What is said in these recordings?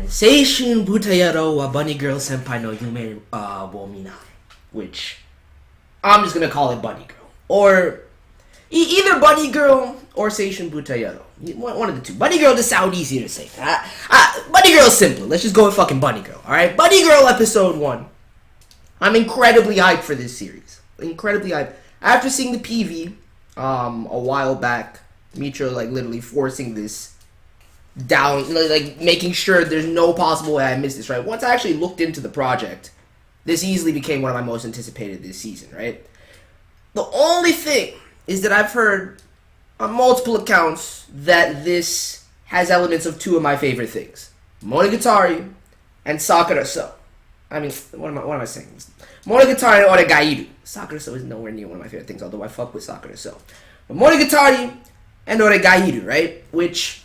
Seishun Buta Yarou wa Bunny Girl Senpai no Yume wo Minai, which I'm just gonna call it Bunny Girl, or either Bunny Girl or Seishun Buta Yarou. One of the two. Bunny Girl just sound easier to say. Bunny Girl is simpler. Let's just go with fucking Bunny Girl. All right, Bunny Girl episode 1. I'm incredibly hyped for this series. Incredibly hyped. After seeing the PV a while back, Mitra like literally forcing this down, like making sure there's no possible way I missed this, right? Once I actually looked into the project, this easily became one of my most anticipated this season, right? The only thing is that I've heard on multiple accounts that this has elements of two of my favorite things. Monogatari and Sakura So. I mean, what am I saying? Monogatari and Oregairu. Sakura So is nowhere near one of my favorite things, although I fuck with Sakura So. But Monogatari and Oregairu, right? Which,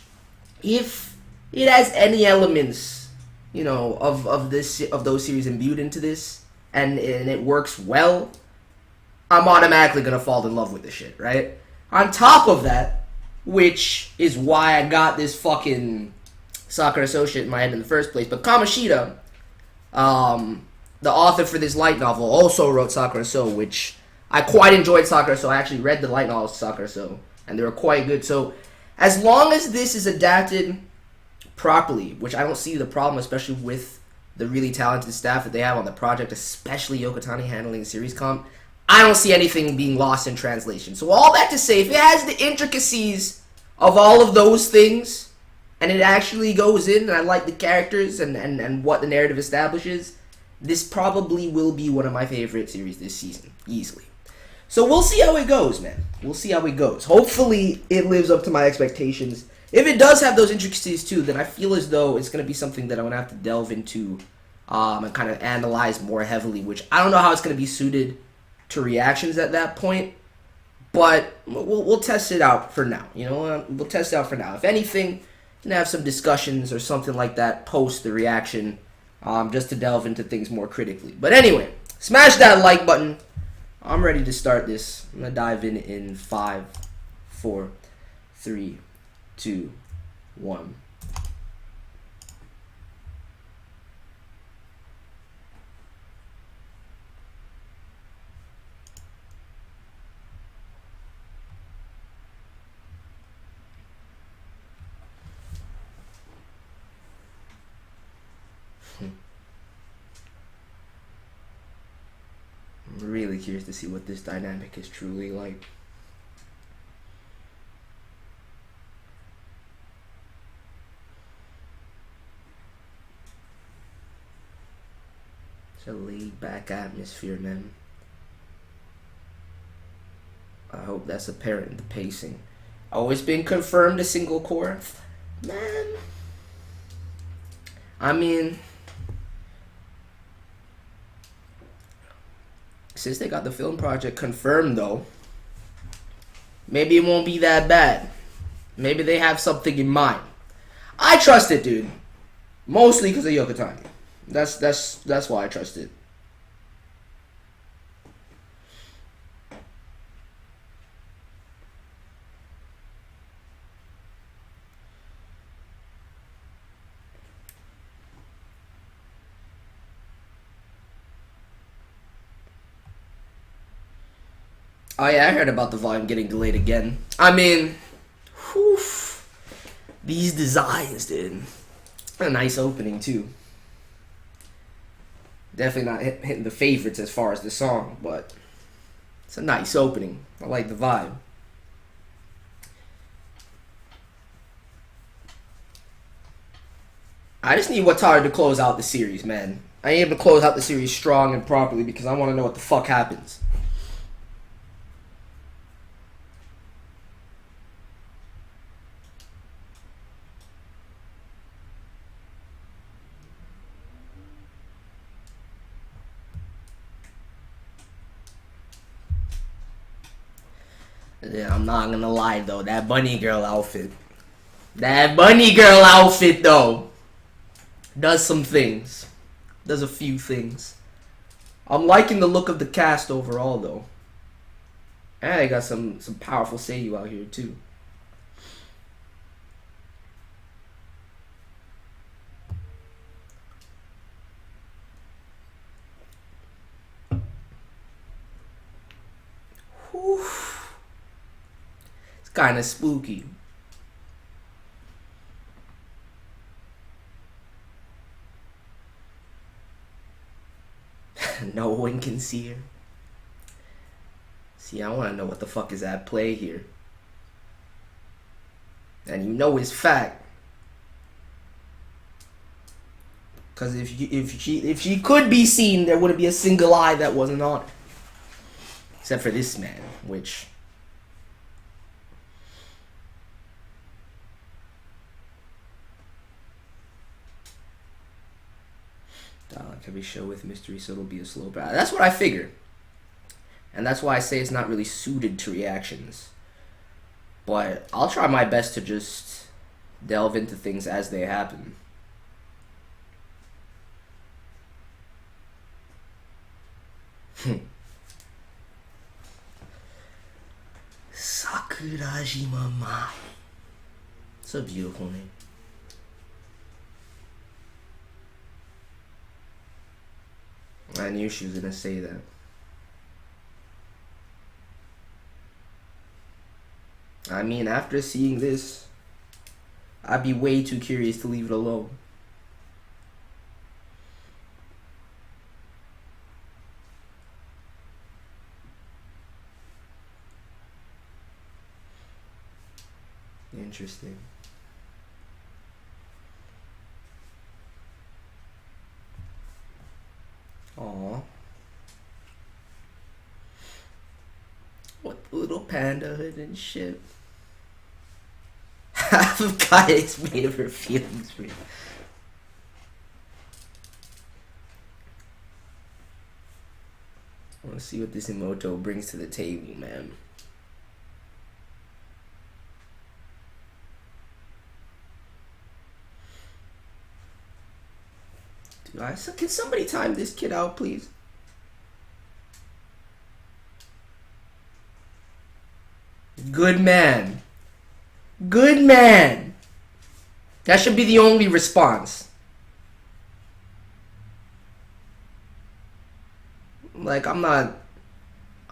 if it has any elements, you know, of those series imbued into this, and it works well, I'm automatically gonna fall in love with this shit, right? On top of that, which is why I got this fucking Sakura So shit in my head in the first place, but Kamoshida, the author for this light novel, also wrote Sakura So, which I quite enjoyed Sakura So. I actually read the light novels of Sakura So, and they were quite good. So, as long as this is adapted properly, which I don't see the problem, especially with the really talented staff that they have on the project, especially Yokotani handling the series comp, I don't see anything being lost in translation. So all that to say, if it has the intricacies of all of those things, and it actually goes in, and I like the characters and what the narrative establishes, this probably will be one of my favorite series this season, easily. So we'll see how it goes, man. We'll see how it goes. Hopefully it lives up to my expectations. If it does have those intricacies too, then I feel as though it's going to be something that I'm going to have to delve into and kind of analyze more heavily, which I don't know how it's going to be suited to reactions at that point, but we'll test it out for now. You know, we'll test it out for now. If anything, can have some discussions or something like that post the reaction, just to delve into things more critically. But anyway, smash that like button. I'm ready to start this. I'm gonna dive in 5, 4, 3, 2, 1. I'm really curious to see what this dynamic is truly like. It's a laid-back atmosphere, man. I hope that's apparent in the pacing. Always been confirmed a single core. Man. I mean, since they got the film project confirmed, though, maybe it won't be that bad. Maybe they have something in mind. I trust it, dude. Mostly because of Yokotani. That's why I trust it. Oh yeah, I heard about the volume getting delayed again. I mean, whew, these designs, dude. A nice opening too. Definitely not hitting the favorites as far as the song, but it's a nice opening. I like the vibe. I just need Wataru to close out the series, man. I need him to close out the series strong and properly because I want to know what the fuck happens. Yeah, I'm not gonna lie though, that bunny girl outfit. That bunny girl outfit though does some things. Does a few things. I'm liking the look of the cast overall though. And they got some powerful seiyuu out here too. kind of spooky. No one can see her. See, I want to know what the fuck is at play here. And you know it's fact. Because if she could be seen, there wouldn't be a single eye that wasn't on her. Except for this man, which... Every show with mystery, so it'll be a slow path. That's what I figured. And that's why I say it's not really suited to reactions. But I'll try my best to just delve into things as they happen. Sakurajima Mai. It's a beautiful name. I knew she was gonna say that. I mean, after seeing this, I'd be way too curious to leave it alone. Interesting. Aww. What little panda hood and shit. Half of Kaya is made of her feelings for you. I want to see what this emoto brings to the table, man. Can somebody time this kid out, please? Good man. Good man. That should be the only response. Like, I'm not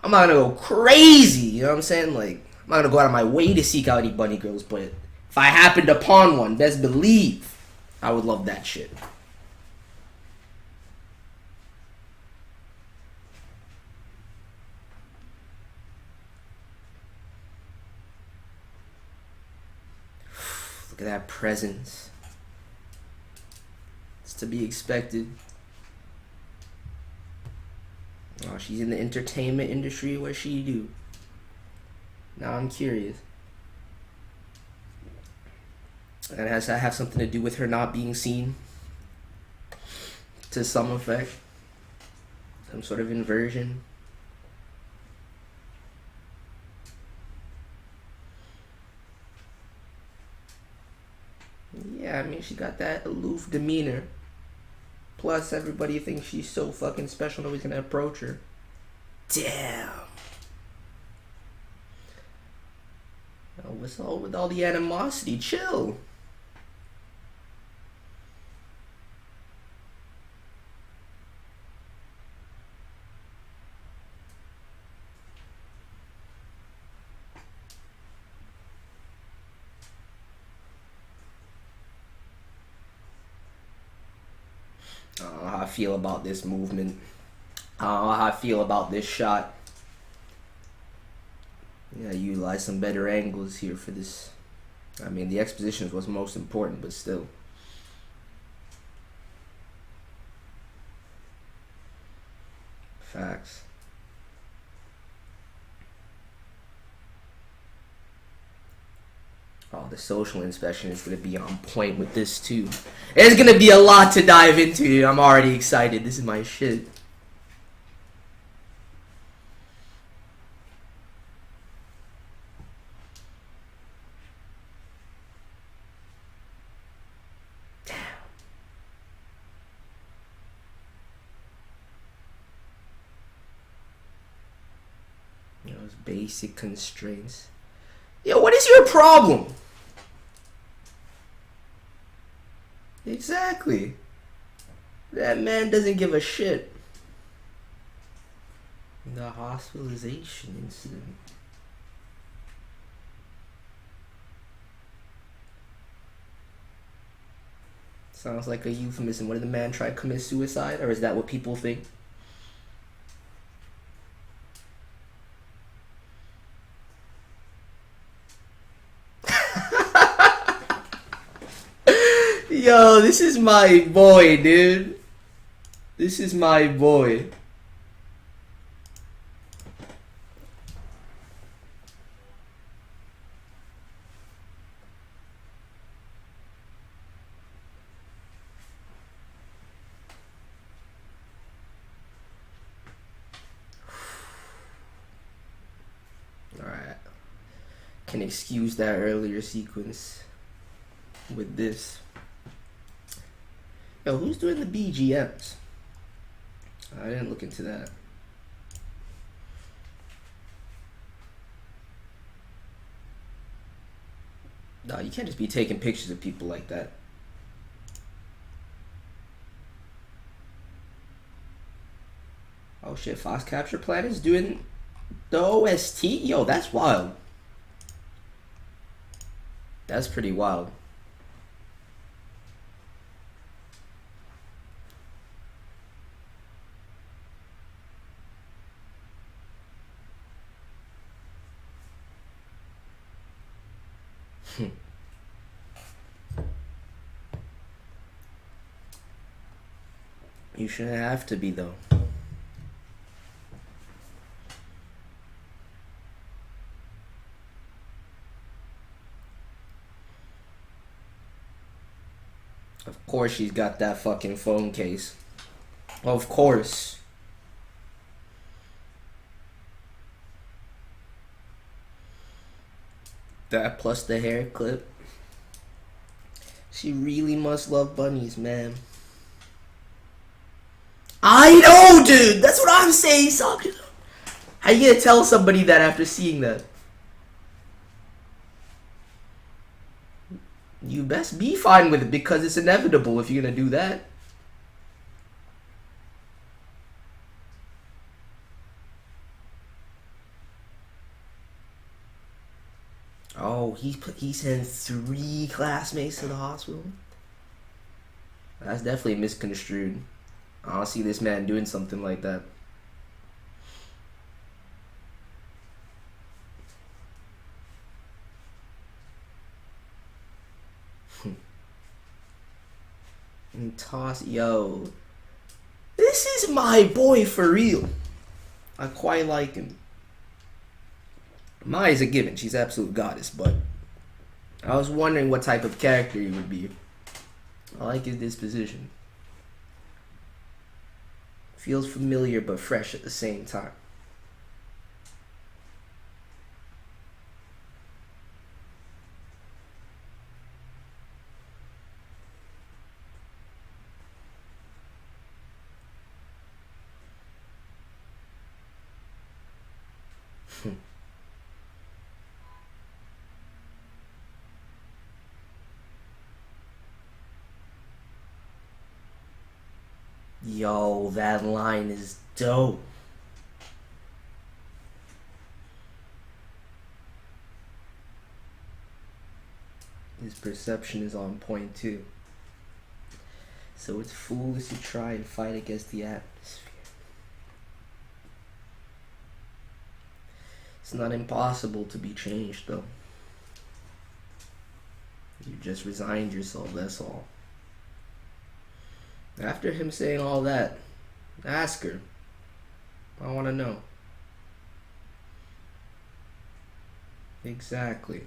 gonna go crazy, you know what I'm saying? Like, I'm not gonna go out of my way to seek out any bunny girls, but if I happened upon one, best believe I would love that shit. Look at that presence. It's to be expected. Oh, she's in the entertainment industry. What she do? Now I'm curious. And has that have something to do with her not being seen? To some effect? Some sort of inversion? Yeah, I mean, she got that aloof demeanor. Plus, everybody thinks she's so fucking special, nobody's gonna approach her. Damn. Oh, what's all with all the animosity? Chill. I don't know how I feel about this movement. I don't know how I feel about this shot. Yeah, utilize some better angles here for this. I mean, the exposition was most important, but still. Facts. Oh, the social inspection is going to be on point with this too. There's going to be a lot to dive into. I'm already excited. This is my shit. Damn. Those basic constraints. Yo, what is your problem? Exactly. That man doesn't give a shit. The hospitalization incident. Sounds like a euphemism. What did the man try to commit suicide? Or is that what people think? Yo, this is my boy, dude. This is my boy. Alright. Can excuse that earlier sequence with this. Yo, who's doing the BGMs? I didn't look into that. No, you can't just be taking pictures of people like that. Oh shit, Fox Capture Planet is doing the OST? Yo, that's wild. That's pretty wild. You shouldn't have to be, though. Of course she's got that fucking phone case. Of course. That plus the hair clip. She really must love bunnies, man. I know, dude! That's what I'm saying, Sakuta. How you gonna tell somebody that after seeing that? You best be fine with it because it's inevitable if you're gonna do that. Oh, he sent 3 classmates to the hospital? That's definitely misconstrued. I don't see this man doing something like that. And toss, yo. This is my boy for real. I quite like him. Mai is a given. She's absolute goddess, but I was wondering what type of character he would be. I like his disposition. Feels familiar but fresh at the same time. Yo, that line is dope. His perception is on point too. So it's foolish to try and fight against the atmosphere. It's not impossible to be changed though. You just resigned yourself, that's all. After him saying all that, ask her. I want to know. Exactly.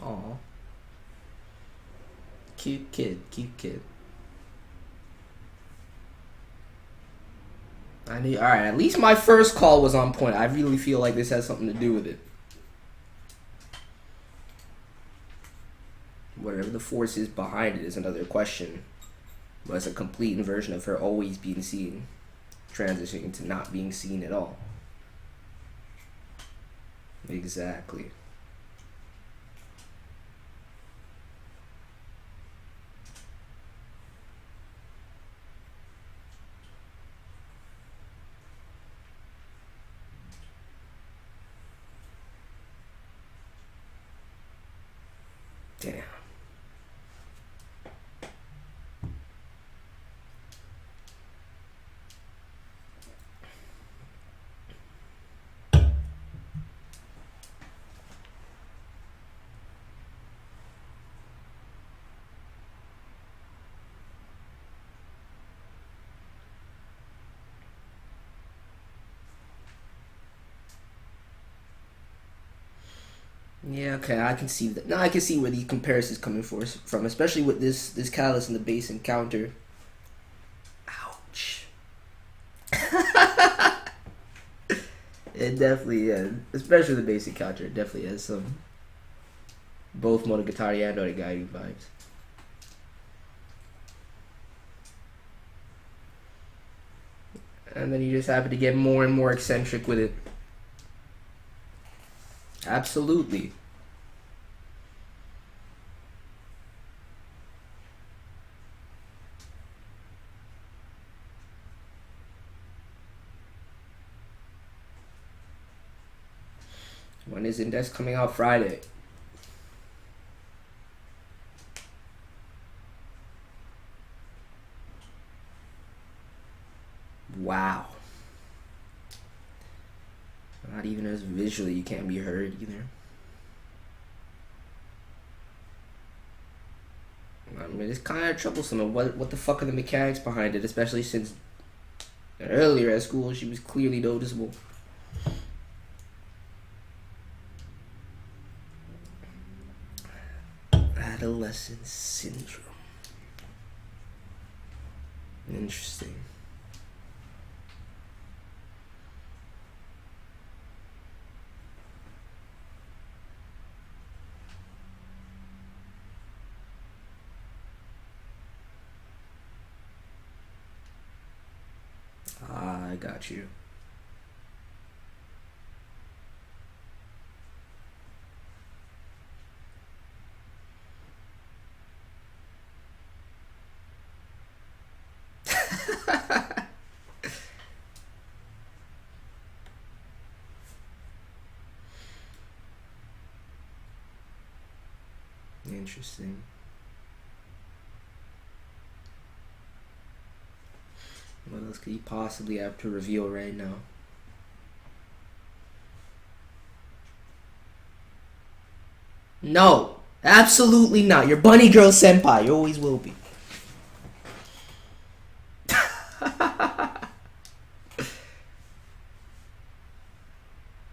Aw. Cute kid, cute kid. Alright, at least my first call was on point. I really feel like this has something to do with it. Whatever the force is behind it is another question. But it's a complete inversion of her always being seen, transitioning to not being seen at all. Exactly. Damn. Yeah, okay, I can see that. Now I can see where the comparison's coming from, especially with this callus in the base encounter. Ouch. It definitely, yeah, especially the base encounter, it definitely has some both Monogatari and Origairu vibes. And then you just happen to get more and more eccentric with it. Absolutely. When is Index coming out? Friday. Wow. Not even as visually you can't be heard either. I mean, it's kind of troublesome. And what the fuck are the mechanics behind it? Especially since earlier at school she was clearly noticeable. Adolescent syndrome. Interesting. I got you. Interesting. What else could you possibly have to reveal right now? No, absolutely not. You're Bunny Girl Senpai. You always will be.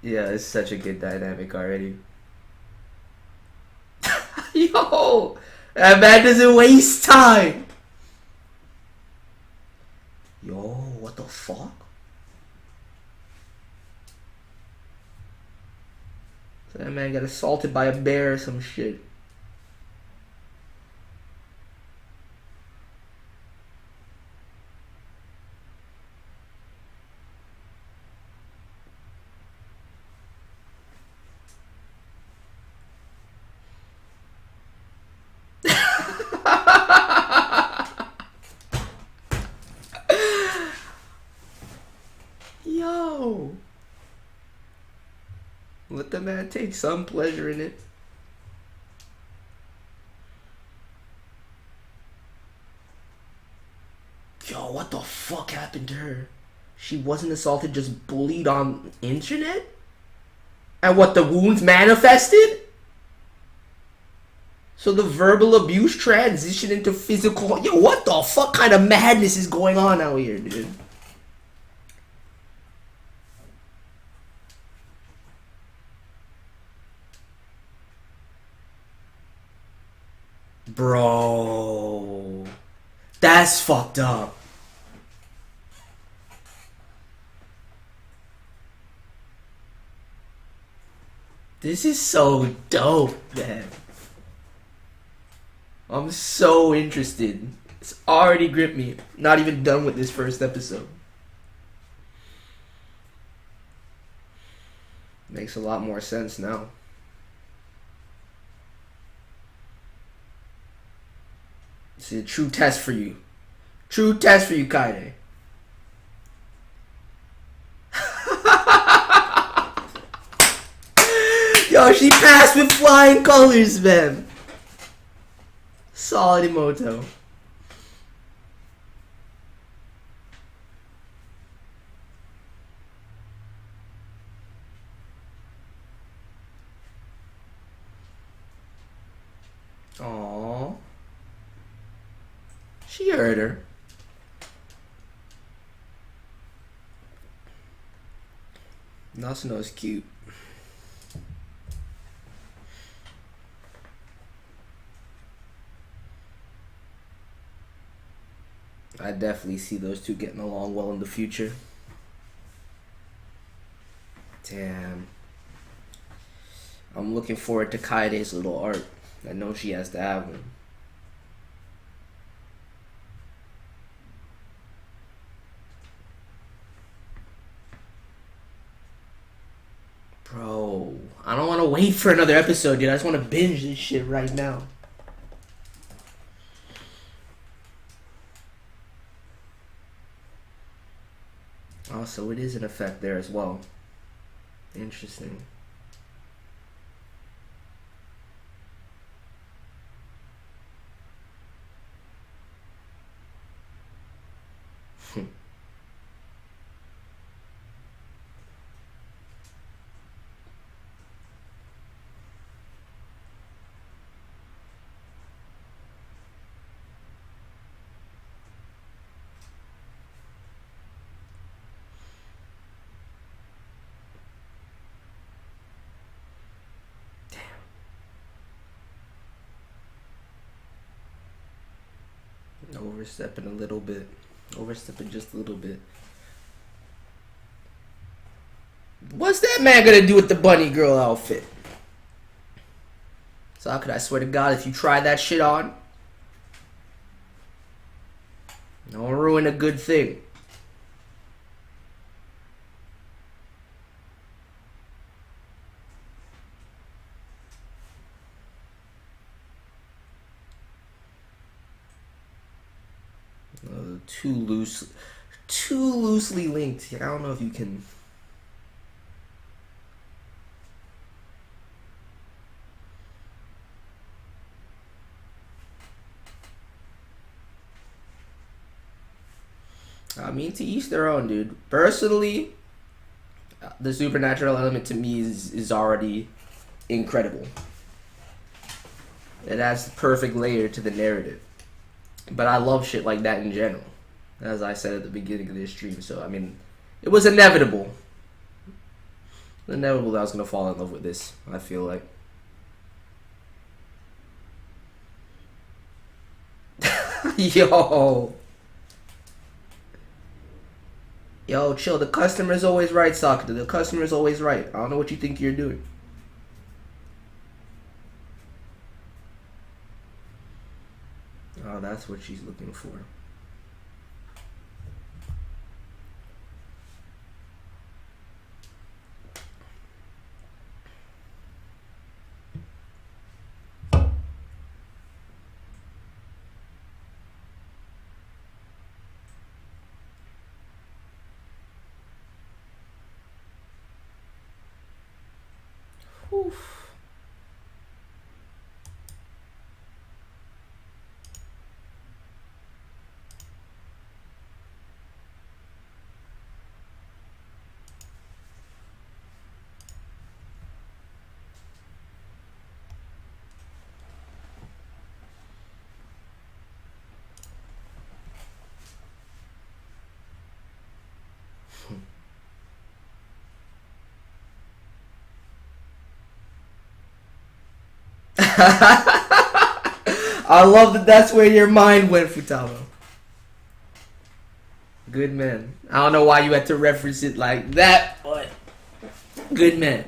Yeah, it's such a good dynamic already. Yo, that man doesn't waste time. Yo, what the fuck? So that man got assaulted by a bear or some shit. Yo, let the man take some pleasure in it. Yo, what the fuck happened to her? She wasn't assaulted, just bullied on internet? And what, the wounds manifested? So the verbal abuse transitioned into physical. Yo, what the fuck kind of madness is going on out here, dude? Bro, that's fucked up. This is so dope, man. I'm so interested. It's already gripped me. Not even done with this first episode. Makes a lot more sense now. It's a true test for you. True test for you, Kaide. Yo, she passed with flying colors, man. Solid emoto. Aww. She heard her. Nasuno's cute. I definitely see those two getting along well in the future. Damn. I'm looking forward to Kaide's little art. I know she has to have one. Bro, I don't want to wait for another episode, dude. I just want to binge this shit right now. Also, it is an effect there as well. Interesting. Overstepping a little bit. Overstepping just a little bit. What's that man gonna do with the bunny girl outfit? Sakuta, I swear to God, if you try that shit on, don't ruin a good thing. Too loosely linked. I don't know if you can. I mean, to each their own, dude. Personally, the supernatural element to me is already incredible. It adds the perfect layer to the narrative. But I love shit like that in general, as I said at the beginning of this stream. So, I mean, it was inevitable. Inevitable that I was going to fall in love with this, I feel like. Yo, chill. The customer's always right, Sakuta. The customer's always right. I don't know what you think you're doing. Oh, that's what she's looking for. Oof. I love that that's where your mind went, Futaba. Good man. I don't know why you had to reference it like that, but good man.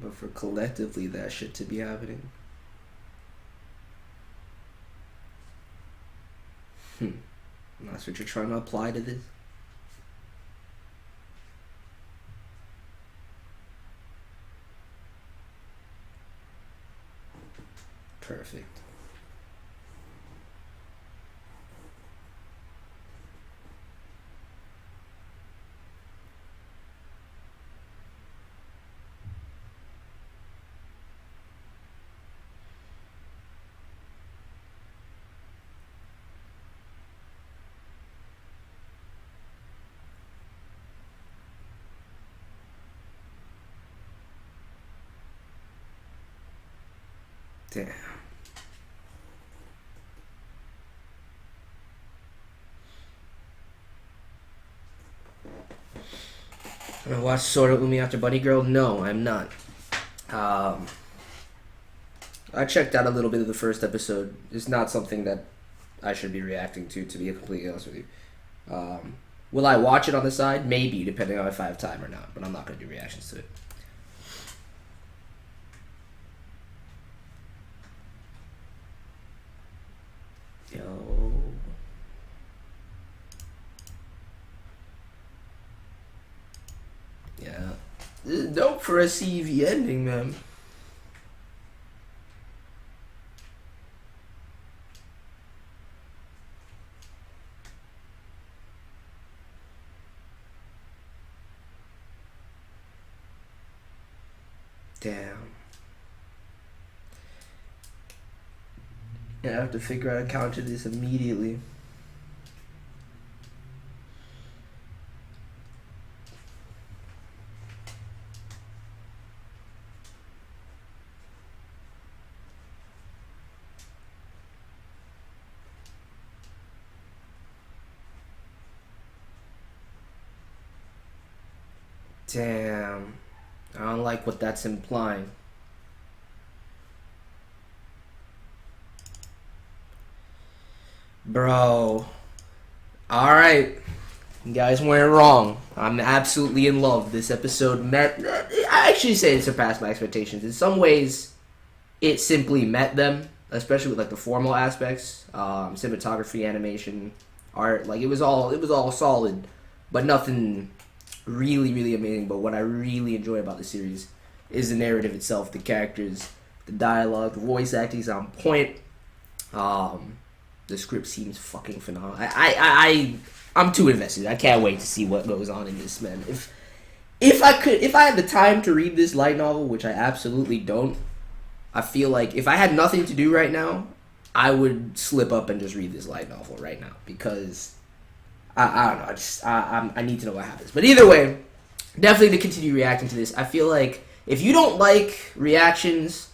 But for collectively that shit to be happening. That's what you're trying to apply to this? Perfect. Damn. I'm gonna watch Sword of Umi after Bunny Girl? No, I'm not. I checked out a little bit of the first episode. It's not something that I should be reacting to be completely honest with you. Will I watch it on the side? Maybe, depending on if I have time or not, but I'm not gonna do reactions to it. Yo. Yeah. This is dope for a CV ending, man. Damn. Yeah, I have to figure out how to counter this immediately. Damn. I don't like what that's implying. Bro. Alright. You guys weren't wrong. I'm absolutely in love. This episode met... I actually say it surpassed my expectations. In some ways, it simply met them. Especially with like the formal aspects. Cinematography, animation, art. Like it was all solid. But nothing really, really amazing. But what I really enjoy about the series is the narrative itself. The characters, the dialogue, the voice acting is on point. The script seems fucking phenomenal. I'm too invested. I can't wait to see what goes on in this, man. If I had the time to read this light novel, which I absolutely don't, I feel like if I had nothing to do right now, I would slip up and just read this light novel right now because I don't know. I need to know what happens. But either way, definitely to continue reacting to this. I feel like if you don't like reactions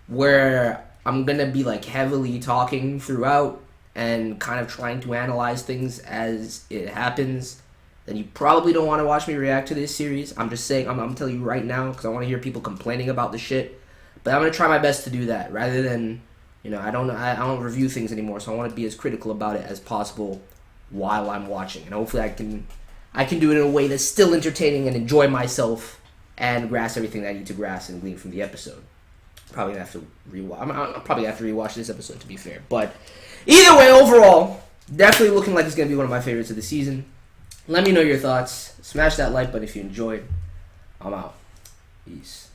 where I'm gonna be like heavily talking throughout and kind of trying to analyze things as it happens, then you probably don't want to watch me react to this series. I'm just saying, I'm telling you right now because I want to hear people complaining about the shit. But I'm gonna try my best to do that rather than, I don't review things anymore. So I want to be as critical about it as possible while I'm watching, and hopefully I can do it in a way that's still entertaining and enjoy myself and grasp everything that I need to grasp and glean from the episode. Probably gonna have to rewatch. I'm probably gonna have to rewatch this episode to be fair, but either way, overall, definitely looking like it's gonna be one of my favorites of the season. Let me know your thoughts. Smash that like button if you enjoyed. I'm out. Peace.